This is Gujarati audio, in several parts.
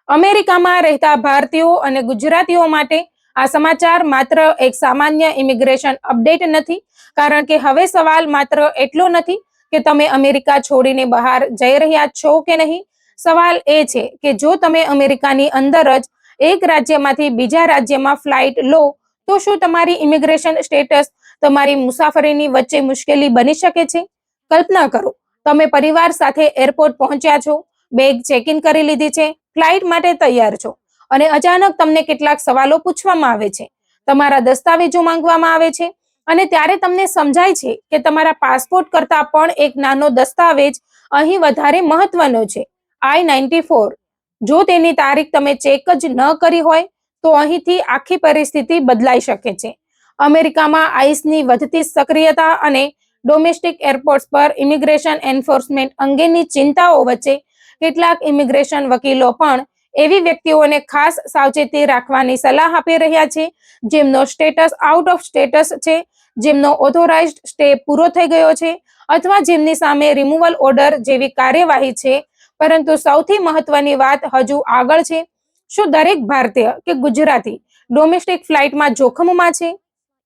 અમેરિકામાં રહેતા ભારતીયો અને ગુજરાતીઓ માટે આ સમાચાર માત્ર એક સામાન્ય ઇમિગ્રેશન અપડેટ નથી, કારણ કે હવે સવાલ માત્ર એટલો નથી કે તમે અમેરિકા છોડીને બહાર જઈ રહ્યા છો કે નહીં. સવાલ એ છે કે જો તમે અમેરિકાની અંદર જ એક રાજ્યમાંથી બીજા રાજ્યમાં ફ્લાઇટ લો તો શું તમારી ઇમિગ્રેશન સ્ટેટસ તમારી મુસાફરીની વચ્ચે મુશ્કેલી બની શકે છે. કલ્પના કરો, તમે પરિવાર સાથે એરપોર્ટ પહોંચ્યા છો, બેગ ચેક ઇન કરી લીધી છે, ફ્લાઇટ માટે તૈયાર છો અને અચાનક તમને કેટલાક સવાલો પૂછવામાં આવે છે, તમારા દસ્તાવેજો માંગવામાં આવે છે અને ત્યારે તમને સમજાય છે કે તમારા પાસપોર્ટ કરતા પણ એક નાનો દસ્તાવેજ અહીં વધારે મહત્વનો છે, I-94. જો તેની તારીખ તમે ચેક જ ન કરી હોય તો અહીંથી આખી પરિસ્થિતિ બદલાઈ શકે છે. અમેરિકામાં આઈસની વધતી સક્રિયતા અને ડોમેસ્ટિક એરપોર્ટ્સ પર ઇમિગ્રેશન એન્ફોર્સમેન્ટ અંગેની ચિંતાઓ વચ્ચે કેટલાક ઇમિગ્રેશન વકીલો પણ એવી વ્યક્તિઓને ખાસ સાવચેતી રાખવાની સલાહ આપી રહ્યા છે જેમનો સ્ટેટસ આઉટ ઓફ સ્ટેટસ છે, જેમનો ઓથોરાઇઝ્ડ સ્ટે પૂરો થઈ ગયો છે અથવા જેમની સામે રિમૂવલ ઓર્ડર જેવી કાર્યવાહી છે. પરંતુ સૌથી મહત્વની વાત હજુ આગળ છે. શું દરેક ભારતીય કે ગુજરાતી ડોમેસ્ટિક ફ્લાઇટમાં જોખમમાં છે?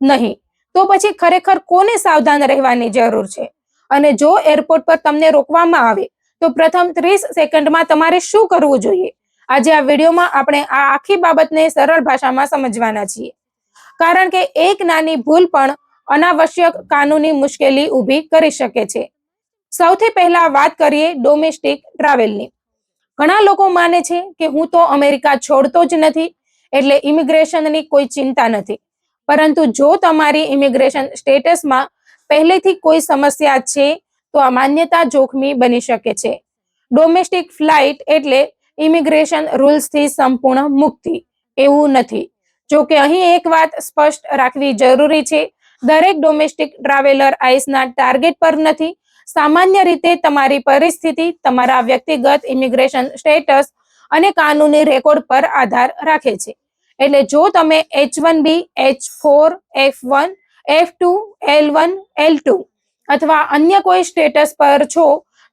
નહીં. તો પછી ખરેખર કોને સાવધાન રહેવાની જરૂર છે? અને જો એરપોર્ટ પર તમને રોકવામાં આવે તો પ્રથમ 30 સેકન્ડમાં તમારે શું કરવું જોઈએ? આજે આ વિડીયોમાં આપણે આ આખી બાબતને સરળ ભાષામાં સમજવાના છીએ, કારણ કે એક નાની ભૂલ પણ અનાવશ્યક કાનૂની મુશ્કેલી ઊભી કરી શકે છે. સૌથી પહેલા વાત કરીએ ડોમેસ્ટિક ટ્રાવેલની. ઘણા લોકો માને છે કે હું તો અમેરિકા છોડતો જ નથી એટલે ઇમિગ્રેશનની કોઈ ચિંતા નથી. પરંતુ જો તમારી ઇમિગ્રેશન સ્ટેટસમાં પહેલેથી કોઈ સમસ્યા છે તો આ માન્યતા જોખમી બની શકે છે. ડોમેસ્ટિક ફ્લાઇટ એટલે ઇમિગ્રેશન રૂલ્સથી સંપૂર્ણ મુક્તિ એવું નથી. જો કે અહીં એક વાત સ્પષ્ટ રાખવી જરૂરી છે, દરેક ડોમેસ્ટિક ટ્રાવેલર આઈસના ટાર્ગેટ પર નથી. સામાન્ય રીતે તમારી પરિસ્થિતિ તમારા વ્યક્તિગત ઇમિગ્રેશન સ્ટેટસ અને કાનૂની રેકોર્ડ પર આધાર રાખે છે. એટલે જો તમે H-1B, H-4, F-1, F-2, L-1, L-2 અથવા અન્ય કોઈ સ્ટેટસ પર છો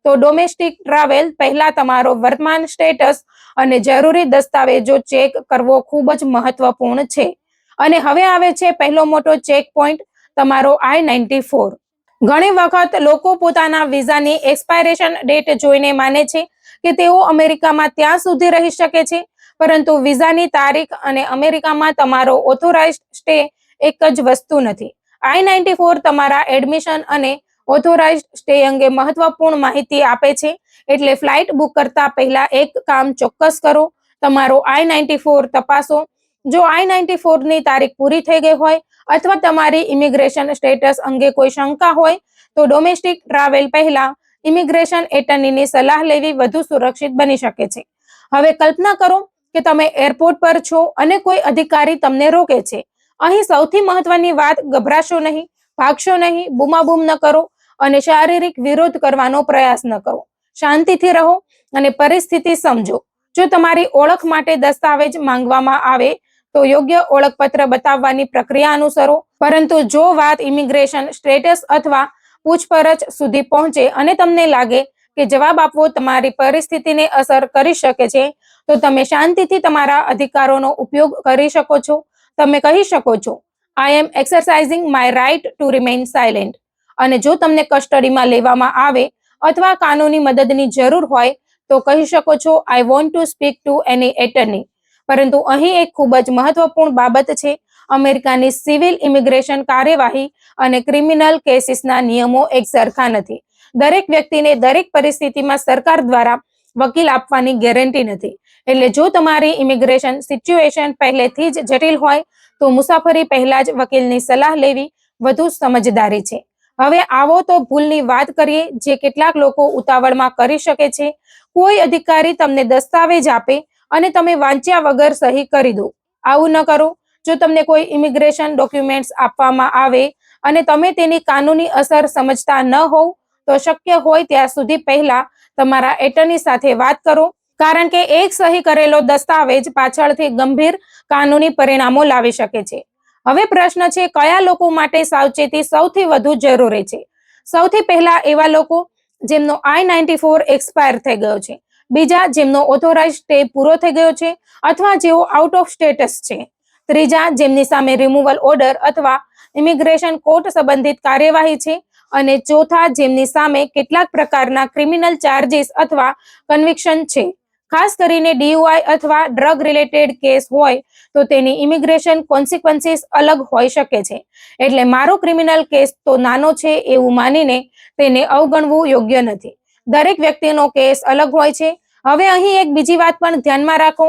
તો ડોમેસ્ટિક ટ્રાવેલ પહેલા તમારો વર્તમાન સ્ટેટસ અને જરૂરી દસ્તાવેજો ચેક કરવો ખૂબ જ મહત્વપૂર્ણ છે. અને હવે આવે છે પહેલો મોટો ચેક પોઈન્ટ, તમારો I-94. ઘણી વખત લોકો પોતાના વિઝાની એક્સપાયરેશન ડેટ જોઈને માને છે કે તેઓ અમેરિકામાં ત્યાં સુધી રહી શકે છે, પરંતુ વિઝાની તારીખ અને અમેરિકામાં તમારો ઓથોરાઇઝ્ડ સ્ટે એક જ વસ્તુ નથી. I-94 તમારા એડમિશન અને ઓથોરાઇઝ્ડ સ્ટે અંગે મહત્વપૂર્ણ માહિતી આપે છે. એટલે ફ્લાઇટ બુક કરતા પહેલા એક કામ ચોક્કસ કરો, તમારો I-94 તપાસો. જો I-94 ની તારીખ પૂરી થઈ ગઈ હોય અથવા તમારી ઇમિગ્રેશન સ્ટેટસ અંગે કોઈ શંકા હોય તો ડોમેસ્ટિક ટ્રાવેલ પહેલા ઇમિગ્રેશન એટર્નીની સલાહ લેવી વધુ સુરક્ષિત બની શકે છે. હવે કલ્પના કરો કે તમે એરપોર્ટ પર છો અને કોઈ અધિકારી તમને રોકે છે. અહીં સૌથી મહત્વની વાત, ગભરાશો નહીં, ભાગશો નહીં, બૂમાબૂમ ન કરો અને શારીરિક વિરોધ કરવાનો પ્રયાસ ન કરો. શાંતિથી રહો અને પરિસ્થિતિ સમજો. જો તમારી ઓળખ માટે દસ્તાવેજ માંગવામાં આવે તો યોગ્ય ઓળખપત્ર બતાવવાની પ્રક્રિયા અનુસરો. પરંતુ જો વાત ઇમિગ્રેશન સ્ટેટસ અથવા પૂછપરછ સુધી પહોંચે અને તમને લાગે કે જવાબ આપવો તમારી પરિસ્થિતિને અસર કરી શકે છે તો તમે શાંતિથી તમારા અધિકારોનો ઉપયોગ કરી શકો છો. તમે કહી શકો છો, I am exercising my right to remain silent. અને જો તમને કસ્ટડીમાં લેવામાં આવે અથવા કાનૂની મદદની જરૂર હોય તો કહી શકો છો, I want to speak to any attorney. પરંતુ અહીં એક ખૂબ જ મહત્વપૂર્ણ બાબત છે, અમેરિકાની સિવિલ ઇમિગ્રેશન કાર્યવાહી અને ક્રિમિનલ કેસીસના નિયમો એક સરખા નથી. દરેક વ્યક્તિને દરેક પરિસ્થિતિમાં સરકાર દ્વારા વકીલ આપવાની ગેરંટી નથી. એટલે જો તમારી ઇમિગ્રેશન સિચ્યુએશન પહેલેથી જ જટિલ હોય તો મુસાફરી પહેલા જ વકીલની સલાહ લેવી વધુ સમજદારી છે. હવે આવો તો ભૂલની વાત કરીએ જે કેટલાક લોકો ઉતાવળમાં કરી શકે છે. કોઈ અધિકારી તમને દસ્તાવેજ આપે અને તમે વાંચ્યા વગર સહી કરી દો. આવું ન કરો. જો તમને કોઈ ઇમિગ્રેશન ડોક્યુમેન્ટ્સ આપવામાં આવે અને તમે તેની કાનૂની અસર સમજતા ન હોવ તો શક્ય હોય ત્યાં સુધી પહેલા તમારા એટર્ની સાથે વાત કરો, કારણ કે એક સહી કરેલો દસ્તાવેજ પાછળથી ગંભીર કાનૂની પરિણામો લાવી શકે છે. હવે પ્રશ્ન છે, કયા લોકો માટે સાવચેતી સૌથી વધુ જરૂરી છે? સૌથી પહેલા એવા લોકો જેમનો I-94 એક્સપાયર થઈ ગયો છે, બીજા, જેમનો ઓથોરાઇઝ સ્ટે પૂરો થઈ ગયો છે અથવા જેઓ આઉટ ઓફ સ્ટેટસ છે. ત્રીજા, જેમની સામે રિમૂવલ ઓર્ડર અથવા ઇમિગ્રેશન કોર્ટ સંબંધિત કાર્યવાહી છે. અને ચોથા, જેમની સામે કેટલાક પ્રકારના ક્રિમિનલ ચાર્જીસ અથવા કન્વિક્શન છે. ખાસ કરીને DUI અથવા ડ્રગ રિલેટેડ કેસ હોય તો તેની ઇમિગ્રેશન કોન્સિક્વન્સીસ અલગ હોઈ શકે છે. એટલે મારો ક્રિમિનલ કેસ તો નાનો છે એવું માનીને તેને અવગણવું યોગ્ય નથી. દરેક વ્યક્તિનો કેસ અલગ હોય છે. હવે અહીં એક બીજી વાત પણ ધ્યાનમાં રાખો.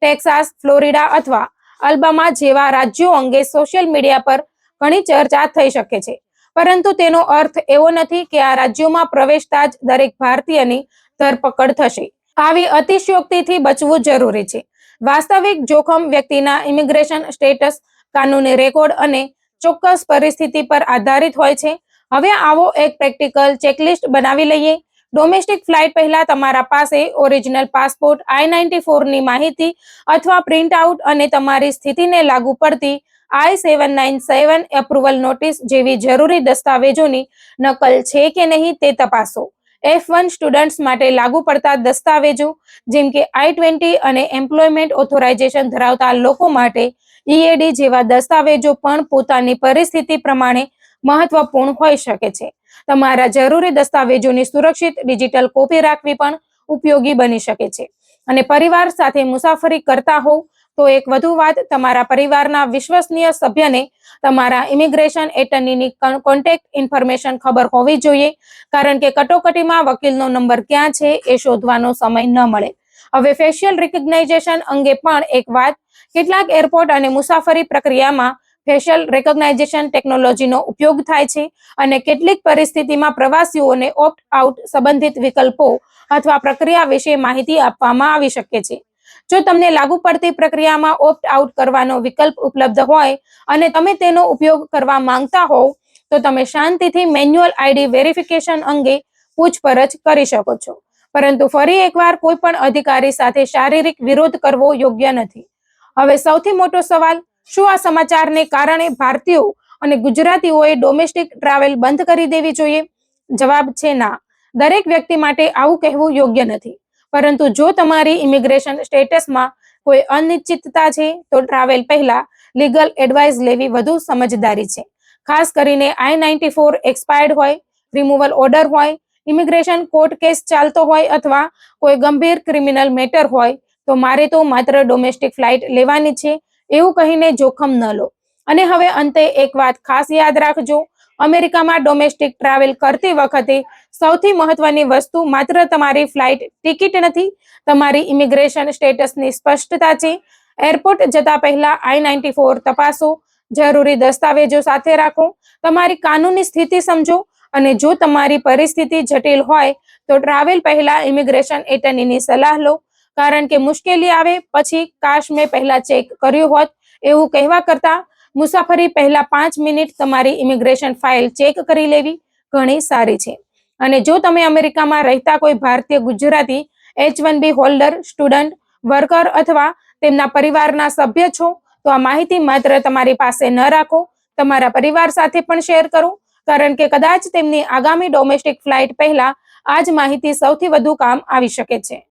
ટેક્સાસ, ફ્લોરિડા અથવા અલબામા જેવા રાજ્યો અંગે સોશિયલ મીડિયા પર ઘણી ચર્ચા થઈ શકે છે, પરંતુ તેનો અર્થ એવો નથી કે આ રાજ્યોમાં પ્રવેશતા જ દરેક ભારતીયની ધરપકડ થશે. આવી અતિશયોક્તિથી બચવું જરૂરી છે. વાસ્તવિક જોખમ વ્યક્તિના ઇમિગ્રેશન સ્ટેટસ, કાનૂની રેકોર્ડ અને ચોક્કસ પરિસ્થિતિ પર આધારિત હોય છે. હવે આવો એક પ્રેક્ટિકલ ચેકલિસ્ટ બનાવી લઈએ. ડોમેસ્ટિક ફ્લાઇટ પહેલા તમારા પાસે ઓરિજિનલ પાસપોર્ટ, I-94 ની માહિતી અથવા પ્રિન્ટ આઉટ અને તમારી સ્થિતિને લાગુ પડતી I-797 એપ્રુવલ નોટિસ જેવી જરૂરી દસ્તાવેજોની નકલ છે કે નહીં તે તપાસો. F1 સ્ટુડન્ટ્સ માટે લાગુ પડતા દસ્તાવેજો જેમ કે I-20 અને એમ્પ્લોયમેન્ટ ઓથોરાઇઝેશન ધરાવતા લોકો માટે EAD જેવા દસ્તાવેજો પણ પોતાની પરિસ્થિતિ પ્રમાણે મહત્વપૂર્ણ હોઈ શકે છે. તમારા જરૂરી દસ્તાવેજોની સુરક્ષિત ડિજિટલ કોપી રાખવી પણ ઉપયોગી બની શકે છે. અને પરિવાર સાથે મુસાફરી કરતા હોવ તો એક વધુ વાત, તમારા પરિવારના વિશ્વસનીય સભ્યને તમારા ઇમિગ્રેશન એટર્નીની કોન્ટેક્ટ ઇન્ફોર્મેશન ખબર હોવી જોઈએ, કારણ કે કટોકટીમાં વકીલનો નંબર ક્યાં છે એ શોધવાનો સમય ન મળે. હવે ફેશિયલ રિકગ્નાઇઝેશન અંગે પણ એક વાત. કેટલાક એરપોર્ટ અને મુસાફરી પ્રક્રિયામાં ફેશિયલ રેકોગ્નાઇઝેશન ટેકનોલોજીનો ઉપયોગ થાય છે અને કેટલીક પરિસ્થિતિમાં પ્રવાસીઓને ઓપ્ટ આઉટ સંબંધિત વિકલ્પો અથવા પ્રક્રિયા વિશે માહિતી આપવામાં આવી શકે છે. જો તમને લાગુ પડતી પ્રક્રિયામાં ઓપ્ટ આઉટ કરવાનો વિકલ્પ ઉપલબ્ધ હોય અને તમે તેનો ઉપયોગ કરવા માંગતા હોવ તો તમે શાંતિથી મેન્યુઅલ ID વેરિફિકેશન અંગે પૂછપરછ કરી શકો છો. પરંતુ ફરી એકવાર, કોઈ પણ અધિકારી સાથે શારીરિક વિરોધ કરવો યોગ્ય નથી. હવે સૌથી મોટો સવાલ, શું આ સમાચારને કારણે ભારતીયો અને ગુજરાતીઓએ ડોમેસ્ટિક ટ્રાવેલ બંધ કરી દેવી જોઈએ? જવાબ છે ના. દરેક વ્યક્તિ માટે આવું કહેવું યોગ્ય નથી. પરંતુ જો તમારી ઇમિગ્રેશન સ્ટેટસમાં કોઈ અનિશ્ચિતતા છે તો ટ્રાવેલ પહેલા લીગલ એડવાઇસ લેવી વધુ સમજદારી છે. ખાસ કરીને I-94 એક્સપાયર્ડ હોય, રિમૂવલ ઓર્ડર હોય, ઇમિગ્રેશન કોર્ટ કેસ ચાલતો હોય અથવા કોઈ ગંભીર ક્રિમિનલ મેટર હોય તો મારે તો માત્ર ડોમેસ્ટિક ફ્લાઇટ લેવાની છે એવું કહીને જોખમ ન લો. અને હવે અંતે એક વાત ખાસ યાદ રાખજો. અમેરિકામાં ડોમેસ્ટિક ટ્રાવેલ કરતી વખતે સૌથી મહત્વની વસ્તુ માત્ર તમારી ફ્લાઇટ ટિકિટ નથી, તમારી ઇમિગ્રેશન સ્ટેટસની સ્પષ્ટતા છે. એરપોર્ટ જતા પહેલા I-94 તપાસો, જરૂરી દસ્તાવેજો સાથે રાખો, તમારી કાનૂની સ્થિતિ સમજો અને જો તમારી પરિસ્થિતિ જટિલ હોય તો ટ્રાવેલ પહેલા ઇમિગ્રેશન એટર્નીની સલાહ લો, કારણ કે મુશ્કેલી આવે પછી કાશ મેં પહેલા ચેક કર્યું હોત એવું કહેવા કરતા મુસાફરી પહેલા 5 મિનિટ તમારી ઇમિગ્રેશન ફાઇલ ચેક કરી લેવી ઘણી સારી છે. અને જો તમે અમેરિકામાં રહેતા કોઈ ભારતીય, Gujarati, H-1B holder, student, worker અથવા તેમના પરિવારના સભ્ય છો તો આ માહિતી માત્ર તમારી પાસે ન રાખો, તમારા પરિવાર સાથે પણ શેર કરો, કારણ કે કદાચ તેમની આગામી ડોમેસ્ટિક ફ્લાઇટ પહેલા આ જ માહિતી સૌથી વધુ કામ આવી શકે છે.